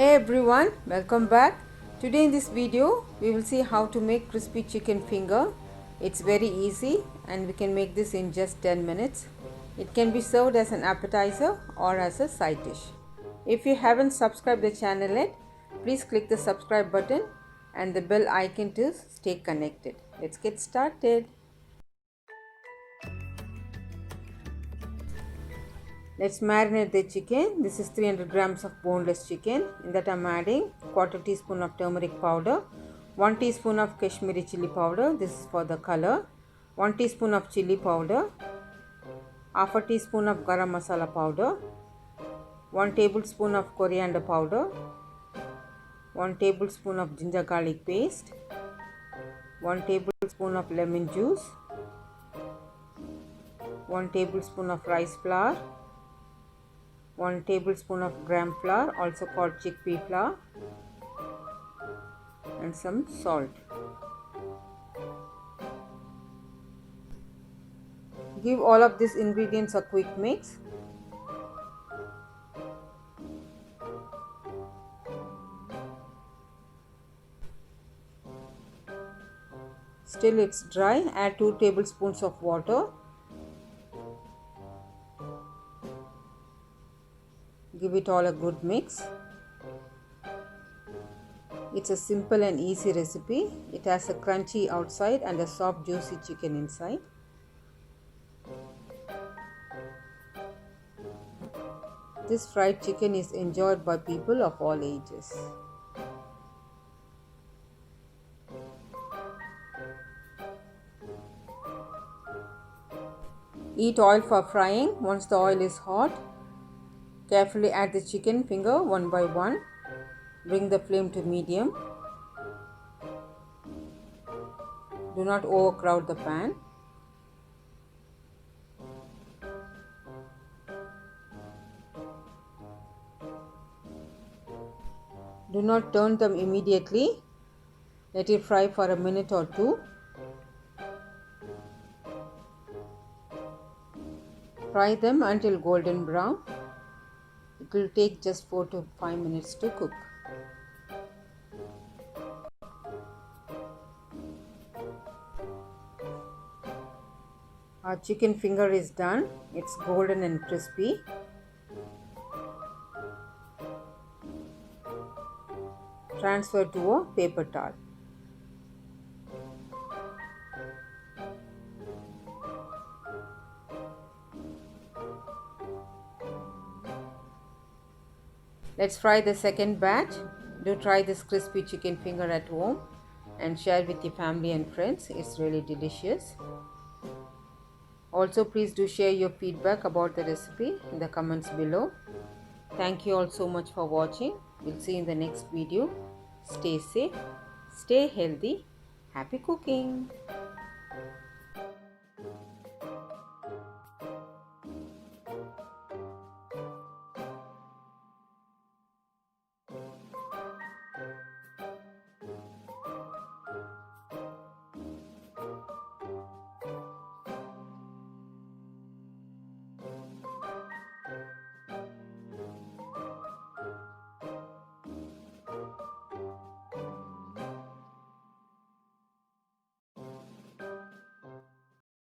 Hey everyone, welcome back. Today in this video we will see how to make crispy chicken finger. It's very easy and we can make this in just 10 minutes. It can be served as an appetizer or as a side dish. If you haven't subscribed the channel yet, please click the subscribe button and the bell icon to stay connected. Let's get started. Let's marinate the chicken. This is 300 grams of boneless chicken. In that I'm adding quarter teaspoon of turmeric powder, 1 teaspoon of Kashmiri chili powder. This is for the color. 1 teaspoon of chili powder, half a teaspoon of garam masala powder, 1 tablespoon of coriander powder, 1 tablespoon of ginger garlic paste, 1 tablespoon of lemon juice, 1 tablespoon of rice flour, 1 tablespoon of gram flour, also called chickpea flour, and some salt. Give all of these ingredients a quick mix. Still it's dry, add 2 tablespoons of water. Give it all a good mix. It's a simple and easy recipe. It has a crunchy outside and a soft juicy chicken inside. This fried chicken is enjoyed by people of all ages. Heat oil for frying. Once the oil is hot, carefully add the chicken finger one by one. Bring the flame to medium. Do not overcrowd the pan. Do not turn them immediately. Let it fry for a minute or two. Fry them until golden brown. It will take just 4 to 5 minutes to cook. Our chicken finger is done. It's golden and crispy. Transfer to a paper towel. Let's fry the second batch. Do try this crispy chicken finger at home and share with your family and friends. It's really delicious. Also, please do share your feedback about the recipe in the comments below. Thank you all so much for watching. We'll see you in the next video. Stay safe, stay healthy, happy cooking.